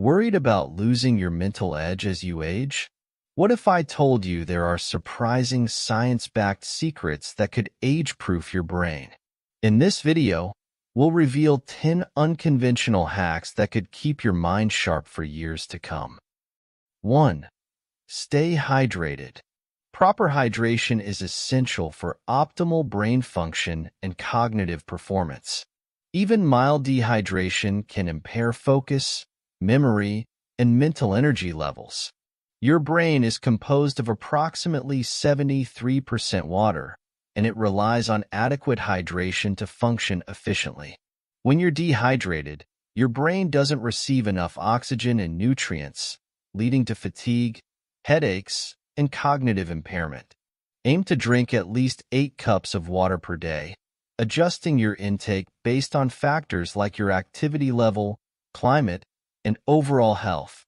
Worried about losing your mental edge as you age? What if I told you there are surprising science-backed secrets that could age-proof your brain? In this video, we'll reveal 10 unconventional hacks that could keep your mind sharp for years to come. 1. Stay hydrated. Proper hydration is essential for optimal brain function and cognitive performance. Even mild dehydration can impair focus, memory, and mental energy levels. Your brain is composed of approximately 73% water, and it relies on adequate hydration to function efficiently. When you're dehydrated, your brain doesn't receive enough oxygen and nutrients, leading to fatigue, headaches, and cognitive impairment. Aim to drink at least 8 cups of water per day, adjusting your intake based on factors like your activity level, climate, and overall health.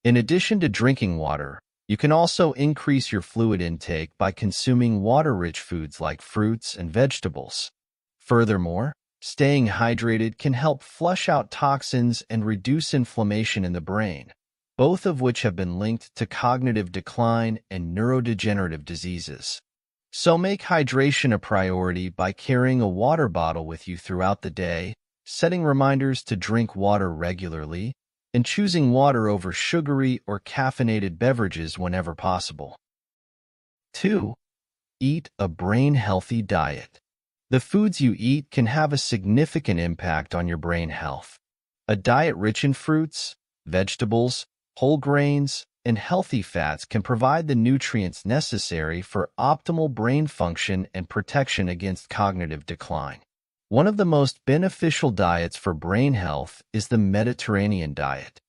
In addition to drinking water, you can also increase your fluid intake by consuming water-rich foods like fruits and vegetables. Furthermore, staying hydrated can help flush out toxins and reduce inflammation in the brain, both of which have been linked to cognitive decline and neurodegenerative diseases. So make hydration a priority by carrying a water bottle with you throughout the day, setting reminders to drink water regularly, and choosing water over sugary or caffeinated beverages whenever possible. 2. Eat a brain-healthy diet. The foods you eat can have a significant impact on your brain health. A diet rich in fruits, vegetables, whole grains, and healthy fats can provide the nutrients necessary for optimal brain function and protection against cognitive decline. One of the most beneficial diets for brain health is the Mediterranean diet.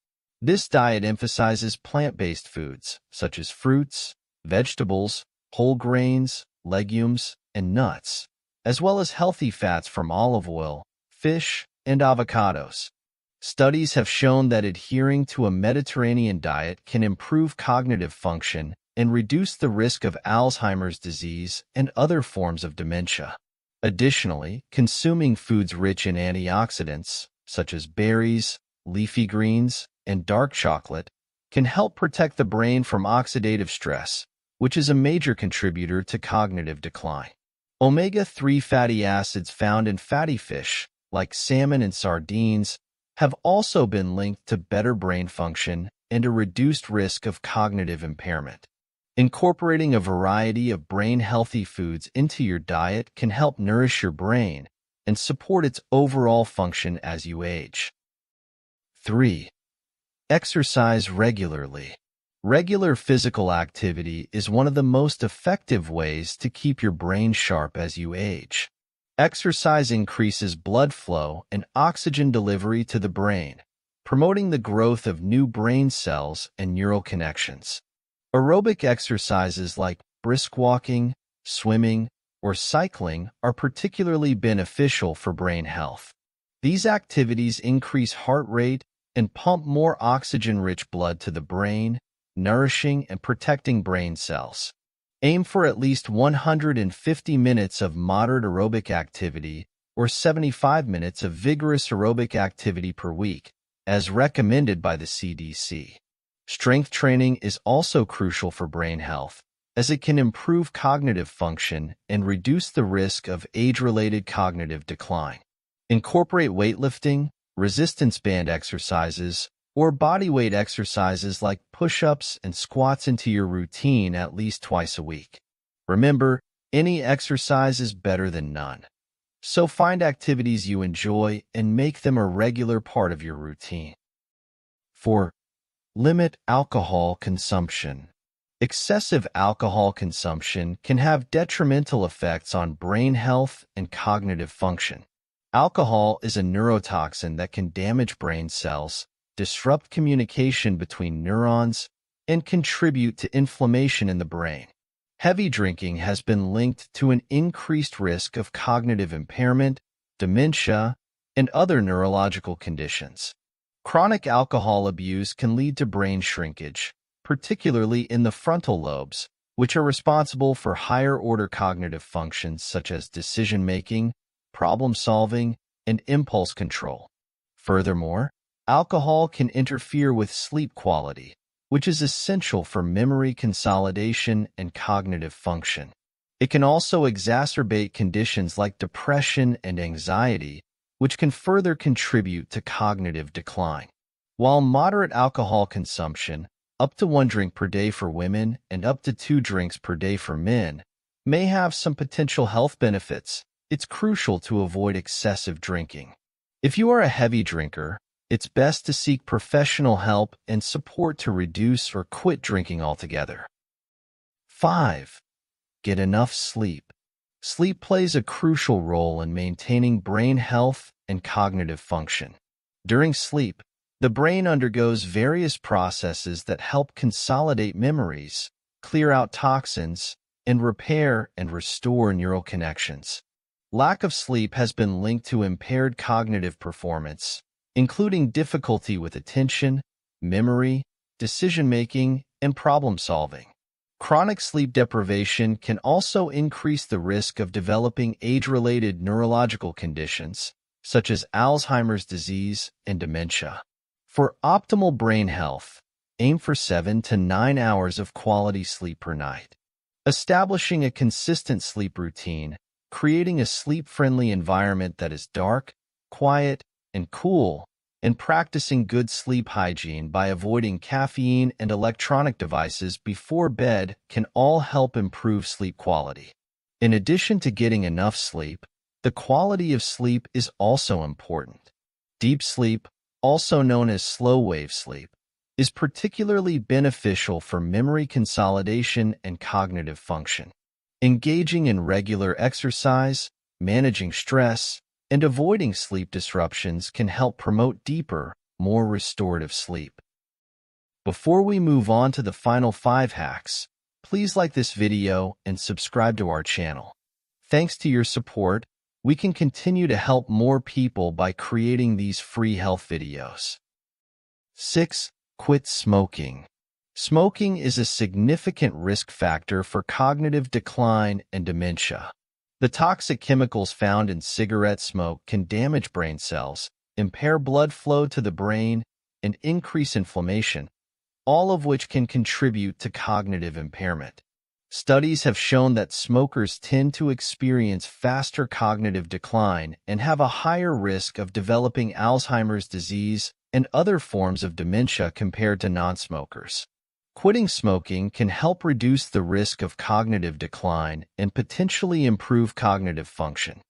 This diet emphasizes plant-based foods, such as fruits, vegetables, whole grains, legumes, and nuts, as well as healthy fats from olive oil, fish, and avocados. Studies have shown that adhering to a Mediterranean diet can improve cognitive function and reduce the risk of Alzheimer's disease and other forms of dementia. Additionally, consuming foods rich in antioxidants, such as berries, leafy greens, and dark chocolate, can help protect the brain from oxidative stress, which is a major contributor to cognitive decline. Omega-3 fatty acids found in fatty fish, like salmon and sardines, have also been linked to better brain function and a reduced risk of cognitive impairment. Incorporating a variety of brain-healthy foods into your diet can help nourish your brain and support its overall function as you age. 3. Exercise regularly. Regular physical activity is one of the most effective ways to keep your brain sharp as you age. Exercise increases blood flow and oxygen delivery to the brain, promoting the growth of new brain cells and neural connections. Aerobic exercises like brisk walking, swimming, or cycling are particularly beneficial for brain health. These activities increase heart rate and pump more oxygen-rich blood to the brain, nourishing and protecting brain cells. Aim for at least 150 minutes of moderate aerobic activity or 75 minutes of vigorous aerobic activity per week, as recommended by the CDC. Strength training is also crucial for brain health, as it can improve cognitive function and reduce the risk of age-related cognitive decline. Incorporate weightlifting, resistance band exercises, or bodyweight exercises like push-ups and squats into your routine at least twice a week. Remember, any exercise is better than none. So find activities you enjoy and make them a regular part of your routine. 4. Limit alcohol consumption. Excessive alcohol consumption can have detrimental effects on brain health and cognitive function. Alcohol is a neurotoxin that can damage brain cells, disrupt communication between neurons, and contribute to inflammation in the brain. Heavy drinking has been linked to an increased risk of cognitive impairment, dementia, and other neurological conditions. Chronic alcohol abuse can lead to brain shrinkage, particularly in the frontal lobes, which are responsible for higher-order cognitive functions such as decision-making, problem-solving, and impulse control. Furthermore, Alcohol can interfere with sleep quality, which is essential for memory consolidation and cognitive function. It can also exacerbate conditions like depression and anxiety, which can further contribute to cognitive decline. While moderate alcohol consumption, up to 1 drink per day for women and up to 2 drinks per day for men, may have some potential health benefits, it's crucial to avoid excessive drinking. If you are a heavy drinker, it's best to seek professional help and support to reduce or quit drinking altogether. 5. Get enough sleep. Sleep plays a crucial role in maintaining brain health and cognitive function. During sleep, the brain undergoes various processes that help consolidate memories, clear out toxins, and repair and restore neural connections. Lack of sleep has been linked to impaired cognitive performance, including difficulty with attention, memory, decision-making, and problem-solving. Chronic sleep deprivation can also increase the risk of developing age-related neurological conditions, such as Alzheimer's disease and dementia. For optimal brain health, aim for 7 to 9 hours of quality sleep per night. Establishing a consistent sleep routine, creating a sleep-friendly environment that is dark, quiet, and cool, and practicing good sleep hygiene by avoiding caffeine and electronic devices before bed can all help improve sleep quality. In addition to getting enough sleep, the quality of sleep is also important. Deep sleep, also known as slow-wave sleep, is particularly beneficial for memory consolidation and cognitive function. Engaging in regular exercise, managing stress, and avoiding sleep disruptions can help promote deeper, more restorative sleep. Before we move on to the final 5 hacks, please like this video and subscribe to our channel. Thanks to your support, we can continue to help more people by creating these free health videos. 6. Quit smoking. Smoking is a significant risk factor for cognitive decline and dementia. The toxic chemicals found in cigarette smoke can damage brain cells, impair blood flow to the brain, and increase inflammation, all of which can contribute to cognitive impairment. Studies have shown that smokers tend to experience faster cognitive decline and have a higher risk of developing Alzheimer's disease and other forms of dementia compared to non-smokers. Quitting smoking can help reduce the risk of cognitive decline and potentially improve cognitive function.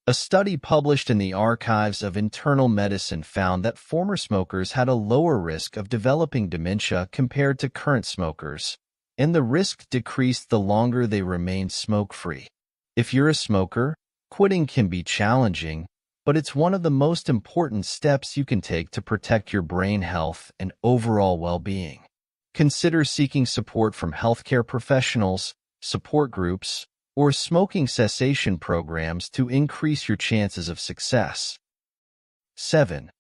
A study published in the Archives of Internal Medicine found that former smokers had a lower risk of developing dementia compared to current smokers, and the risk decreased the longer they remained smoke-free. If you're a smoker, quitting can be challenging, but it's one of the most important steps you can take to protect your brain health and overall well-being. Consider seeking support from healthcare professionals, support groups, or smoking cessation programs to increase your chances of success. 7.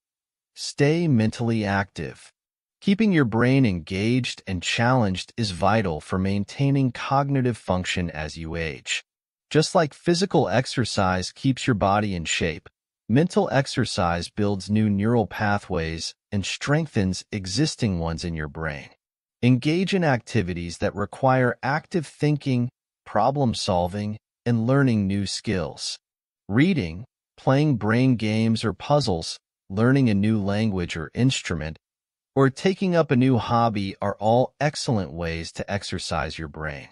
Stay mentally active. Keeping your brain engaged and challenged is vital for maintaining cognitive function as you age. Just like physical exercise keeps your body in shape, mental exercise builds new neural pathways and strengthens existing ones in your brain. Engage in activities that require active thinking, problem-solving, and learning new skills. Reading, playing brain games or puzzles, learning a new language or instrument, or taking up a new hobby are all excellent ways to exercise your brain.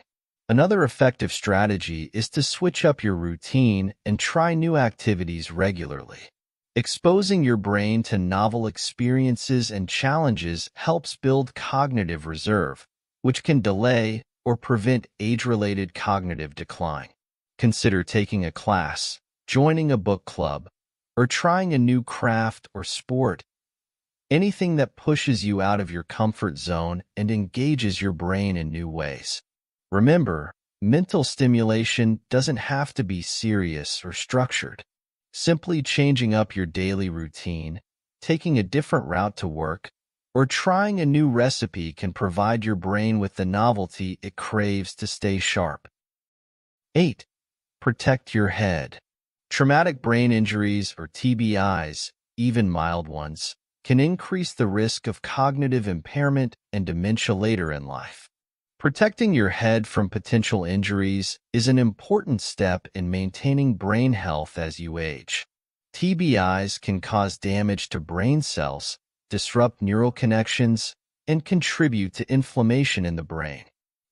Another effective strategy is to switch up your routine and try new activities regularly. Exposing your brain to novel experiences and challenges helps build cognitive reserve, which can delay or prevent age-related cognitive decline. Consider taking a class, joining a book club, or trying a new craft or sport. Anything that pushes you out of your comfort zone and engages your brain in new ways. Remember, mental stimulation doesn't have to be serious or structured. Simply changing up your daily routine, taking a different route to work, or trying a new recipe can provide your brain with the novelty it craves to stay sharp. 8. Protect your head. Traumatic brain injuries, or TBIs, even mild ones, can increase the risk of cognitive impairment and dementia later in life. Protecting your head from potential injuries is an important step in maintaining brain health as you age. TBIs can cause damage to brain cells, disrupt neural connections, and contribute to inflammation in the brain.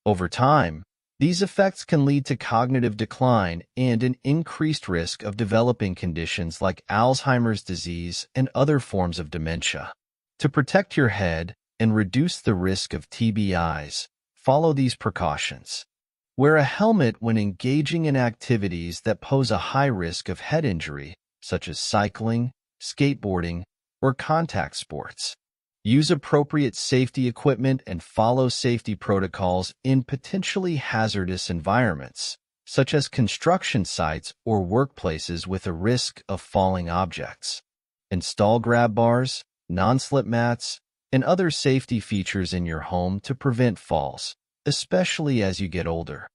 Over time, these effects can lead to cognitive decline and an increased risk of developing conditions like Alzheimer's disease and other forms of dementia. To protect your head and reduce the risk of TBIs, follow these precautions. Wear a helmet when engaging in activities that pose a high risk of head injury, such as cycling, skateboarding, or contact sports. Use appropriate safety equipment and follow safety protocols in potentially hazardous environments, such as construction sites or workplaces with a risk of falling objects. Install grab bars, non-slip mats, and other safety features in your home to prevent falls, especially as you get older.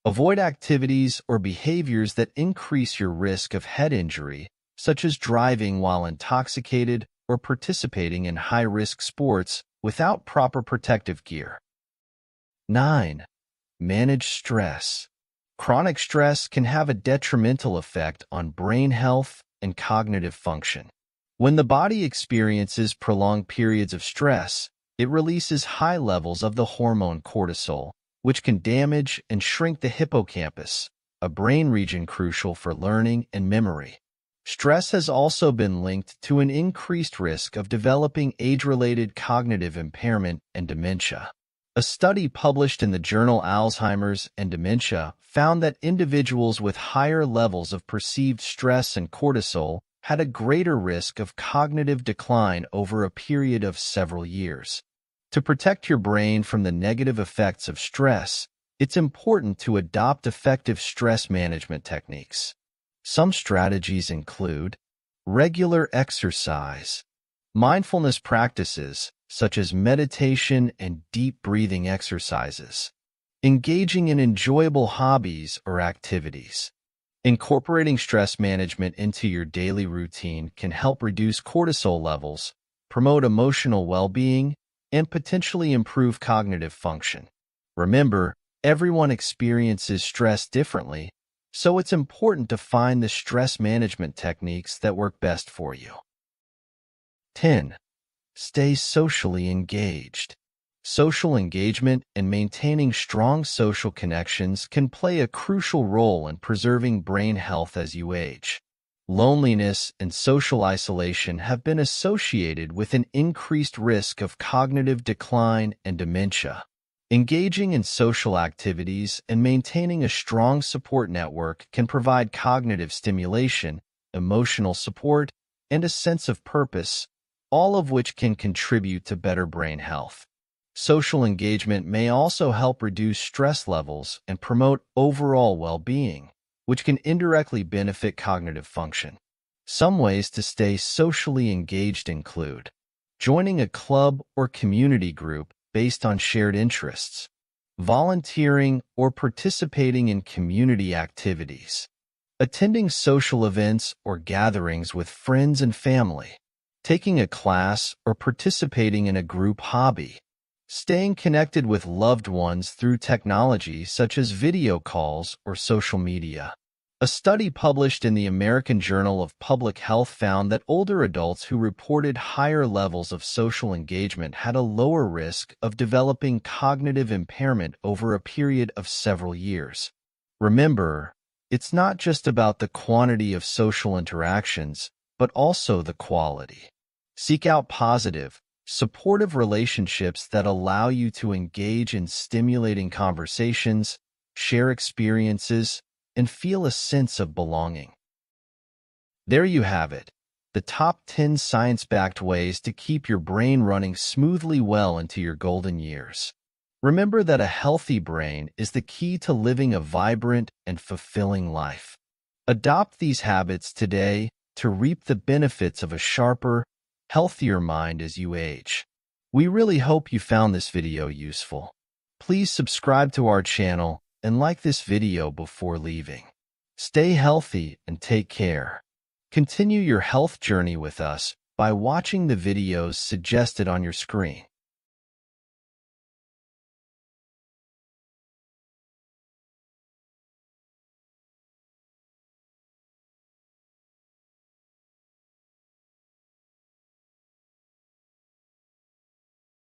Avoid activities or behaviors that increase your risk of head injury, such as driving while intoxicated or participating in high-risk sports without proper protective gear. 9. Manage stress. Chronic stress can have a detrimental effect on brain health and cognitive function. When the body experiences prolonged periods of stress, it releases high levels of the hormone cortisol, which can damage and shrink the hippocampus, a brain region crucial for learning and memory. Stress has also been linked to an increased risk of developing age-related cognitive impairment and dementia. A study published in the journal Alzheimer's and Dementia found that individuals with higher levels of perceived stress and cortisol had a greater risk of cognitive decline over a period of several years. To protect your brain from the negative effects of stress, it's important to adopt effective stress management techniques. Some strategies include regular exercise, mindfulness practices such as meditation and deep breathing exercises, engaging in enjoyable hobbies or activities. Incorporating stress management into your daily routine can help reduce cortisol levels, promote emotional well-being, and potentially improve cognitive function. Remember, everyone experiences stress differently, so it's important to find the stress management techniques that work best for you. 10. Stay socially engaged. Social engagement and maintaining strong social connections can play a crucial role in preserving brain health as you age. Loneliness and social isolation have been associated with an increased risk of cognitive decline and dementia. Engaging in social activities and maintaining a strong support network can provide cognitive stimulation, emotional support, and a sense of purpose, all of which can contribute to better brain health. Social engagement may also help reduce stress levels and promote overall well-being, which can indirectly benefit cognitive function. Some ways to stay socially engaged include joining a club or community group based on shared interests, volunteering or participating in community activities, attending social events or gatherings with friends and family, taking a class or participating in a group hobby, staying connected with loved ones through technology such as video calls or social media. A study published in the American Journal of Public Health found that older adults who reported higher levels of social engagement had a lower risk of developing cognitive impairment over a period of several years. Remember, it's not just about the quantity of social interactions, but also the quality. Seek out positive, supportive relationships that allow you to engage in stimulating conversations, share experiences, and feel a sense of belonging. There you have it, the top 10 science-backed ways to keep your brain running smoothly well into your golden years. Remember that a healthy brain is the key to living a vibrant and fulfilling life. Adopt these habits today to reap the benefits of a sharper, healthier mind as you age. We really hope you found this video useful. Please subscribe to our channel and like this video before leaving. Stay healthy and take care. Continue your health journey with us by by watching the videos suggested on your screen.